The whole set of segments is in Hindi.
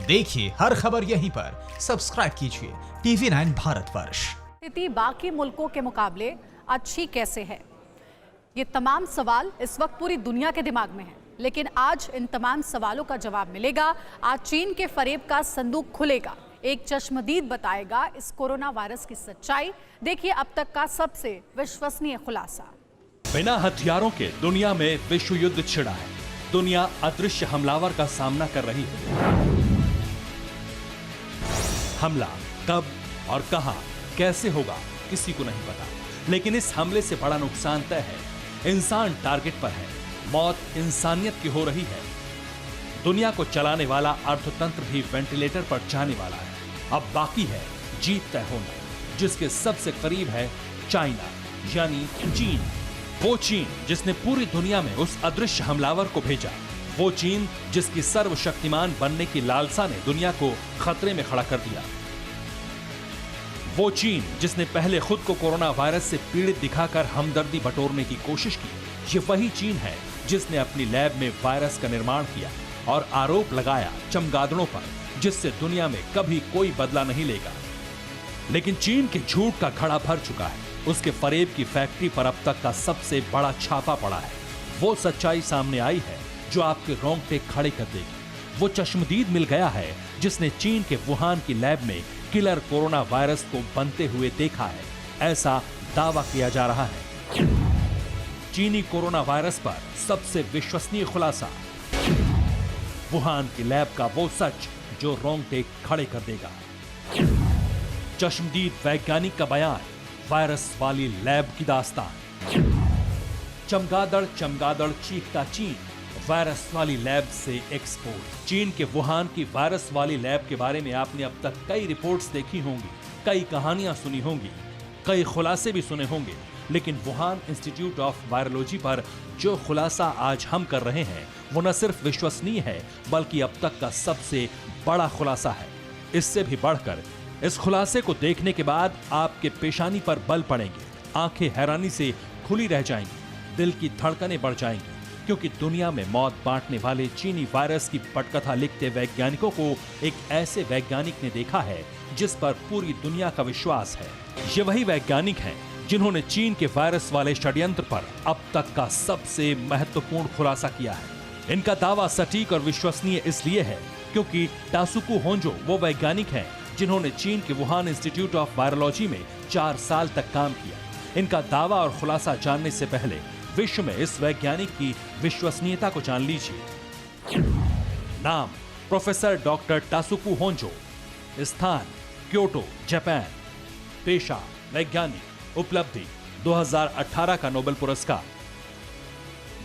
देखिए हर खबर यहीं पर, सब्सक्राइब कीजिए TV9 भारतवर्ष। स्थिति बाकी मुल्कों के मुकाबले अच्छी कैसे है? ये तमाम सवाल इस वक्त पूरी दुनिया के दिमाग में हैं, लेकिन आज इन तमाम सवालों का जवाब मिलेगा। आज चीन के फरेब का संदूक खुलेगा। एक चश्मदीद बताएगा इस कोरोना वायरस की सच्चाई। देखिए अब तक का सबसे विश्वसनीय खुलासा। बिना हथियारों के दुनिया में विश्व युद्ध छिड़ा है। दुनिया अदृश्य हमलावर का सामना कर रही है। हमला कब और कहां कैसे होगा किसी को नहीं पता, लेकिन इस हमले से बड़ा नुकसान तय है। इंसान टारगेट पर है, मौत इंसानियत की हो रही है। दुनिया को चलाने वाला अर्थतंत्र भी वेंटिलेटर पर जाने वाला है। अब बाकी है जीत तय होना, जिसके सबसे करीब है चाइना यानी चीन। वो चीन जिसने पूरी दुनिया में उस अदृश्य हमलावर को भेजा। वो चीन जिसकी सर्वशक्तिमान बनने की लालसा ने दुनिया को खतरे में खड़ा कर दिया। वो चीन जिसने पहले खुद को कोरोना वायरस से पीड़ित दिखाकर हमदर्दी बटोरने की कोशिश की। ये वही चीन है जिसने अपनी लैब में वायरस का निर्माण किया और आरोप लगाया चमगादड़ों पर, जिससे दुनिया में कभी कोई बदला नहीं लेगा। लेकिन चीन के झूठ का घड़ा भर चुका है। उसके फरेब की फैक्ट्री पर अब तक का सबसे बड़ा छापा पड़ा है। वो सच्चाई सामने आई है जो आपके रोंगटे खड़े कर देगी। वो चश्मदीद मिल गया है जिसने चीन के वुहान की लैब में किलर कोरोना वायरस को बनते हुए देखा है, ऐसा दावा किया जा रहा है। चीनी कोरोना वायरस पर सबसे विश्वसनीय खुलासा, वुहान की लैब का वो सच जो रोंगटे खड़े कर देगा। चश्मदीद वैज्ञानिक का बयान, वायरस वाली लैब की दास्तान। चमगादड़ चमगादड़ चीखता चीन, वायरस वाली लैब से एक्सपोर्ट। चीन के वुहान की वायरस वाली लैब के बारे में आपने अब तक कई रिपोर्ट्स देखी होंगी, कई कहानियां सुनी होंगी, कई खुलासे भी सुने होंगे, लेकिन वुहान इंस्टीट्यूट ऑफ वायरोलॉजी पर जो खुलासा आज हम कर रहे हैं वो न सिर्फ विश्वसनीय है बल्कि अब तक का सबसे बड़ा खुलासा है। इससे भी बढ़कर इस खुलासे को देखने के बाद आपके पेशानी पर बल पड़ेंगे, आंखें हैरानी से खुली रह जाएंगी, दिल की धड़कनें बढ़ जाएंगी, क्योंकि दुनिया में मौत बांटने वाले चीनी वायरस की पटकथा लिखते वैज्ञानिकों को एक ऐसे वैज्ञानिक ने देखा है जिस पर पूरी दुनिया का विश्वास है। ये वही वैज्ञानिक हैं जिन्होंने चीन के वायरस वाले षड्यंत्र पर अब तक का सबसे महत्वपूर्ण खुलासा किया है। इनका दावा सटीक और विश्वसनीय इसलिए है क्योंकि टासुकू होंजो वो वैज्ञानिक हैं जिन्होंने चीन के वुहान इंस्टीट्यूट ऑफ वायरोलॉजी में 4 साल तक काम किया। इनका दावा और खुलासा जानने से पहले विश्व में इस वैज्ञानिक की विश्वसनीयता को जान लीजिए। नाम प्रोफेसर डॉक्टर टासुकू होंजो, स्थान क्योटो जापान, पेशा वैज्ञानिक, उपलब्धि 2018 का नोबेल पुरस्कार।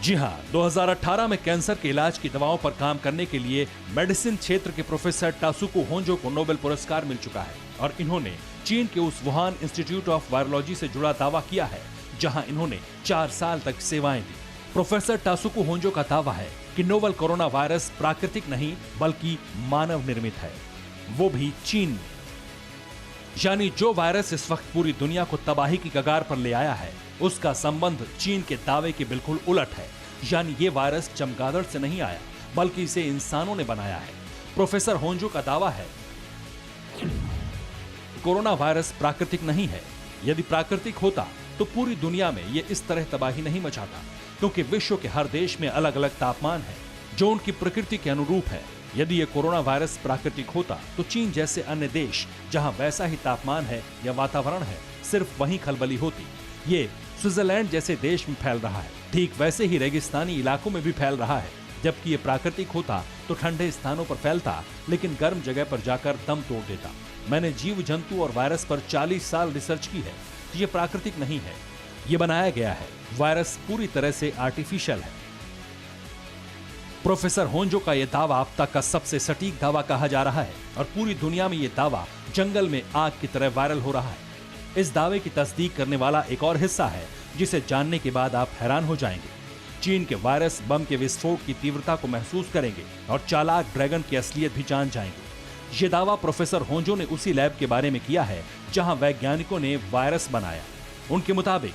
जी हां, 2018 में कैंसर के इलाज की दवाओं पर काम करने के लिए मेडिसिन क्षेत्र के प्रोफेसर टासुकू होंजो को नोबेल पुरस्कार मिल चुका है और इन्होंने चीन के उस वुहान इंस्टीट्यूट ऑफ वायरोलॉजी से जुड़ा दावा किया है जहां इन्होंने 4 साल तक सेवाएं दी। प्रोफेसर टासुकू होंजो का दावा है कि नोवल कोरोना वायरस प्राकृतिक नहीं बल्कि मानव निर्मित है, वो भी चीन में। यानी जो वायरस इस वक्त पूरी दुनिया को तबाही की कगार पर ले आया है उसका संबंध चीन के दावे के बिल्कुल उलट है। यानी ये वायरस चमगादड़ से नहीं आया बल्कि इसे इंसानों ने बनाया है। प्रोफेसर होंजो का दावा है कोरोना वायरस प्राकृतिक नहीं है। यदि प्राकृतिक होता तो पूरी दुनिया में ये इस तरह तबाही नहीं मचाता, क्योंकि विश्व के हर देश में अलग अलग तापमान है जो उनकी प्रकृति के अनुरूप है। यदि ये कोरोना वायरस प्राकृतिक होता तो चीन जैसे अन्य देश जहां वैसा ही तापमान है या वातावरण है सिर्फ वहीं खलबली होती। ये स्विट्जरलैंड जैसे देश में फैल रहा है, ठीक वैसे ही रेगिस्तानी इलाकों में भी फैल रहा है। जबकि ये प्राकृतिक होता तो ठंडे स्थानों पर फैलता लेकिन गर्म जगह पर जाकर दम तोड़ देता। मैंने जीव जंतु और वायरस पर 40 साल रिसर्च की है। ये प्राकृतिक नहीं है, ये बनाया गया है। वायरस पूरी तरह से आर्टिफिशियल है। प्रोफेसर होंजो का यह दावा अब तक का सबसे सटीक दावा कहा जा रहा है और पूरी दुनिया में यह दावा जंगल में आग की तरह वायरल हो रहा है। इस दावे की तस्दीक करने वाला एक और हिस्सा है जिसे जानने के बाद आप हैरान हो जाएंगे। चीन के वायरस बम के विस्फोट की तीव्रता को महसूस करेंगे और चालाक ड्रैगन की असलियत भी जान जाएंगे। ये दावा प्रोफेसर होंजो ने उसी लैब के बारे में किया है जहां वैज्ञानिकों ने वायरस बनाया। उनके मुताबिक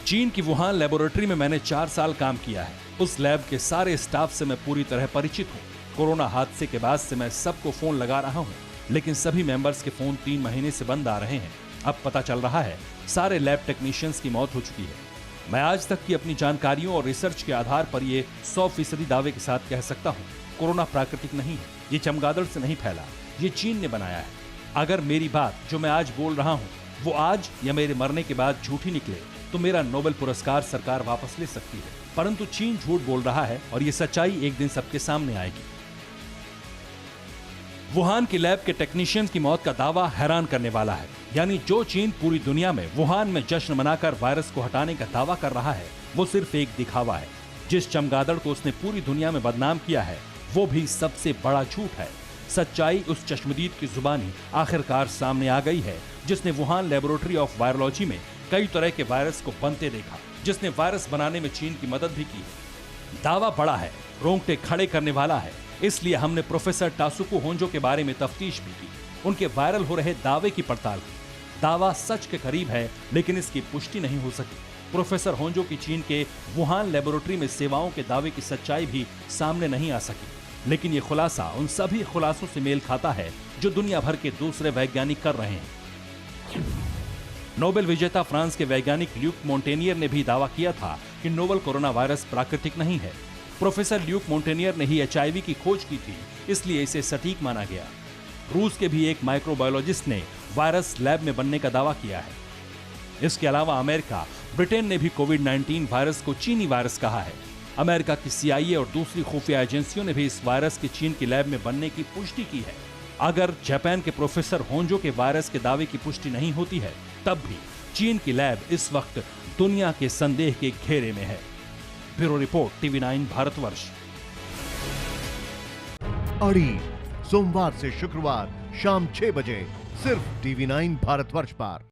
चीन की वुहान लेबोरेटरी में मैंने 4 साल काम किया है। उस लैब के सारे स्टाफ से मैं पूरी तरह परिचित हूँ। कोरोना हादसे के बाद से मैं सबको फोन लगा रहा हूं, लेकिन सभी मेंबर्स के फोन 3 महीने से बंद आ रहे हैं। अब पता चल रहा है सारे लैब टेक्नीशियंस की मौत हो चुकी है। मैं आज तक की अपनी जानकारियों और रिसर्च के आधार पर ये 100% दावे के साथ कह सकता हूँ, कोरोना प्राकृतिक नहीं है, ये चमगादड़ से नहीं फैला, ये चीन ने बनाया है। अगर मेरी बात जो मैं आज बोल रहा हूँ वो आज या मेरे मरने के बाद झूठी निकले तो मेरा नोबेल पुरस्कार सरकार वापस ले सकती है, परंतु चीन झूठ बोल रहा है और ये सच्चाई एक दिन सबके सामने आएगी। वुहान की लैब के टेक्नीशियन की मौत का दावा हैरान करने वाला है। यानी जो चीन पूरी दुनिया में वुहान में जश्न मनाकर वायरस को हटाने का दावा कर रहा है वो सिर्फ एक दिखावा है। जिस चमगादड़ को उसने पूरी दुनिया में बदनाम किया है वो भी सबसे बड़ा झूठ है। सच्चाई उस चश्मदीद की जुबानी आखिरकार सामने आ गई है जिसने वुहान लेबोरेटरी ऑफ वायरोलॉजी में कई तरह के वायरस को बनते देखा, जिसने वायरस बनाने में चीन की मदद भी की। दावा बड़ा है, रोंगटे खड़े करने वाला है, इसलिए हमने प्रोफेसर टासुको होंजो के बारे में तफ्तीश भी की, उनके वायरल हो रहे दावे की पड़ताल की। दावा सच के करीब है लेकिन इसकी पुष्टि नहीं हो सकी। प्रोफेसर होंजो की चीन के वुहान लेबोरेटरी में सेवाओं के दावे की सच्चाई भी सामने नहीं आ सकी, लेकिन ये खुलासा उन सभी खुलासों से मेल खाता है जो दुनिया भर के दूसरे वैज्ञानिक कर रहे हैं। नोबेल विजेता फ्रांस के वैज्ञानिक ल्यूक मोंटेनियर ने भी दावा किया था कि नोवेल कोरोना वायरस प्राकृतिक नहीं है। प्रोफेसर ल्यूक मोंटेनियर ने ही HIV की खोज की थी, इसलिए इसे सटीक माना गया। रूस के भी एक माइक्रोबायोलॉजिस्ट ने वायरस लैब में बनने का दावा किया है। इसके अलावा अमेरिका, ब्रिटेन ने भी कोविड-19 वायरस को चीनी वायरस कहा है। अमेरिका की CIA और दूसरी खुफिया एजेंसियों ने भी इस वायरस के चीन की लैब में बनने की पुष्टि की है। अगर जापान के प्रोफेसर होंजो के वायरस के दावे की पुष्टि नहीं होती है तब भी चीन की लैब इस वक्त दुनिया के संदेह के घेरे में है। Bureau report TV9 Bharatvarsh. अड़ी सोमवार से शुक्रवार शाम 6 बजे सिर्फ TV9 भारतवर्ष पर।